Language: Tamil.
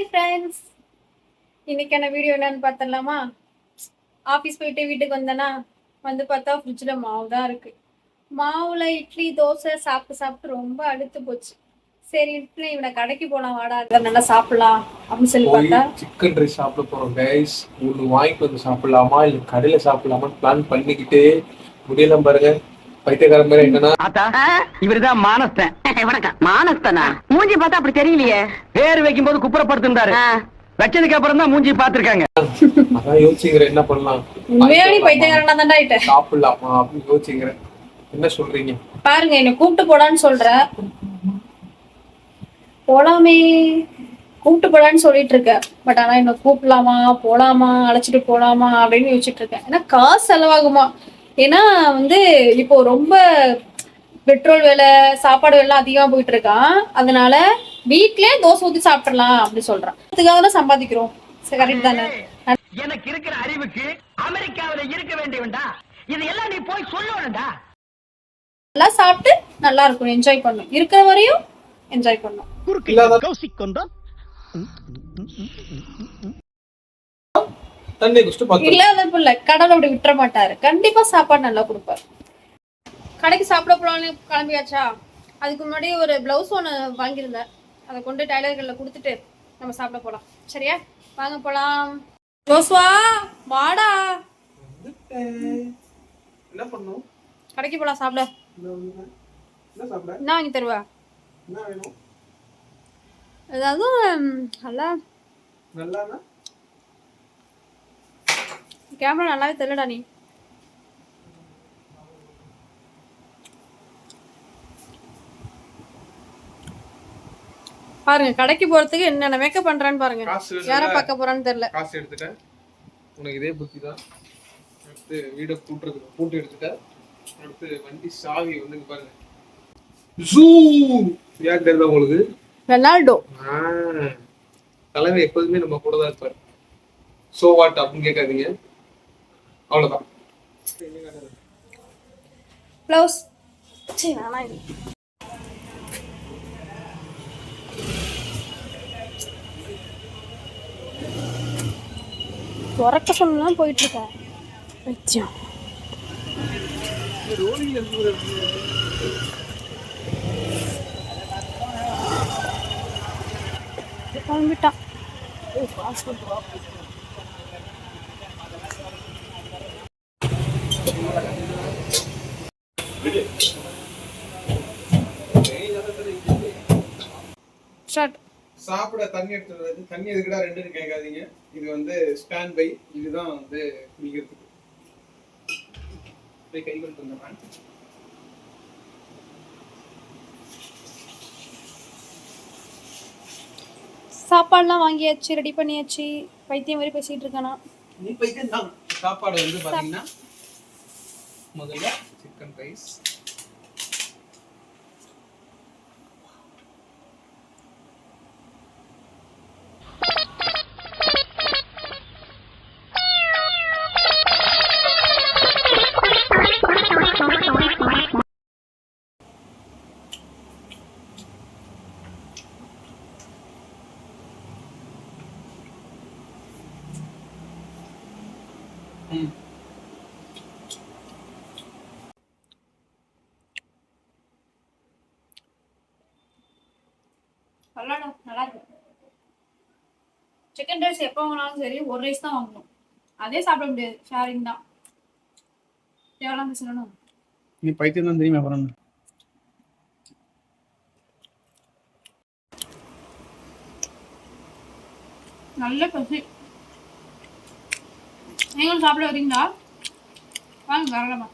ஹாய் ஃப்ரெண்ட்ஸ், இன்னைக்கான வீடியோ என்னன்னு பார்த்தலாமா? ஆஃபீஸ் போயிட்டு வீட்டுக்கு வந்தேன்னா வந்து பார்த்தா ஃப்ரிட்ஜில் மாவு தான் இருக்கு. மாவுல இட்லி தோசை சாப்பிட்டு சாப்பிட்டு ரொம்ப அழுத்து போச்சு. சரி இட்லி இவனை கடைக்கு போலாம் வாடா, நல்லா சாப்பிடலாம் அப்படின்னு சொல்லி பார்த்தா சிக்கன் ரைஸ் சாப்பிட போறோம் கைஸ். ஒன்று வாங்கிட்டு வந்து சாப்பிடலாமா இல்லை கடையில் சாப்பிடலாமா பிளான் பண்ணிக்கிட்டே முடியலாம் பாருங்க. பைத்தியக்கார மாதிரி என்னன்னா இவருதான் மானஸ்தன். வணக்கம். மானஸ்தனா? மூஞ்சி பார்த்தா அப்படி தெரியலையே. பேர் வைக்கும் போது குப்புறப்படுத்திருந்தாரு. வச்சதுக்கு அப்புறம் தான் மூஞ்சி பாத்துருக்காங்க. அதான் யோசிக்கிறேன் என்ன பண்ணலாம். பைத்தியக்காரனா தான் ஆயிட்டேன். சாப்பிடலாமா அப்படின்னு யோசிக்கிறேன். என்ன சொல்றீங்க? பாருங்க, என்ன கூப்பிட்டு போடான்னு சொல்ற. போலாமே, கூப்பிட்டு போடான்னு சொல்லிட்டு இருக்க. பட் ஆனா என்ன கூப்பிடலாமா போலாமா அழைச்சிட்டு போலாமா அப்படின்னு யோசிச்சுட்டு இருக்கேன். ஏன்னா காசு செலவாகுமா? ஏன்னா இப்போ ரொம்ப பெட்ரோல் விலை சாப்பாடு விலை அதிகமா போயிட்டு இருக்கான். அதனால வீட்லயே தோசை ஊத்தி சாப்பிடலாம் அப்படின்னு சொல்றான். அதுக்காக தான் சம்பாதிக்கிறோம். கரெக்ட் தானே? எனக்கு இருக்கிற அறிவுக்கு அமெரிக்காவில இருக்க வேண்டியவன்டா. இதெல்லாம் நீ போய் சொல்லுவா. நல்லா சாப்பிட்டு நல்லா இருக்கும், என்ஜாய் பண்ணும். இருக்கிற வரையும் என்ஜாய் பண்ணும். இல்லாத புள்ள கடவுள் அப்படி விட்டுற மாட்டாரு. கண்டிப்பா சாப்பாடு நல்லா கொடுப்பாரு. கடைக்கு சாப்பிட போலான்னு கிளம்பியாச்சா? அதுக்கு முன்னாடி ஒரு பிளவுஸ் ஒன்று வாங்கியிருந்தேன். அதை கொண்டு டைலர்களில் கொடுத்துட்டு நம்ம சாப்பிட போலாம். சரியா? வாங்க போலாம். ஜோஸ்வா வாடா. என்ன பண்ணும்? கடைக்கு போலாம் சாப்பிட. என்ன வாங்கி தருவா? ஏதாவது நல்லா கேமரா நல்லாவே தெரியலடா. நீ பாருங்க, கடைக்கு போறதுக்கு என்னென்ன மேக்கப் பண்றான்னு பாருங்க. யார பார்க்க போறான்னு தெரியல. காசு எடுத்துட்டேன். உனக்கு இதே புத்தி தான். அடுத்து வீட பூட்டு எடுத்துட்டேன். அடுத்து வண்டி சாவி பாருங்க. ஜூ யார் தெரியுதா உங்களுக்கு? ரொனால்டோ. தலைவர் எப்போதுமே நம்ம கூட தான் இருப்பாரு. சோ வாட் அப்படின்னு கேட்காதீங்க. அவ்வளவுதான். ப்ளவுஸ் சரி வேணா. உறக்க சொன்னலாம் போயிட்டு இருக்க. கிளம்பிட்டான். சாப்பிட தண்ணி எடுத்துறது. தண்ணி எதுக்குடா ரெண்டுன்னு கேட்காதீங்க. இது ஸ்டாண்ட் பை. இதுதான் குடிக்கிறதுக்கு. கை கொண்டு வந்தேன். சாப்பாடுலாம் வாங்கியாச்சு, ரெடி பண்ணியாச்சு. பைத்தியம் மாதிரி பேசிட்டு இருக்கானா? நீ பைத்தியம் தான். சாப்பாடு பாத்தீங்கன்னா முதல்ல சிக்கன் ரைஸ், நல்லா இருக்கு. சிக்கன் ரைஸ் எப்போ வாங்கினாலும் சரி ஒரு ரைஸ் தான் வாங்கணும். அதே சாப்பிட முடியாது, ஷேரிங் தான். எவ்வளோ பேசணும்? நீ பைத்தியம் தான் தெரியுமா? அப்புறம் நல்ல பசி. நீங்களும் சாப்பிட வரீங்களா? வாங்க வரலாமா?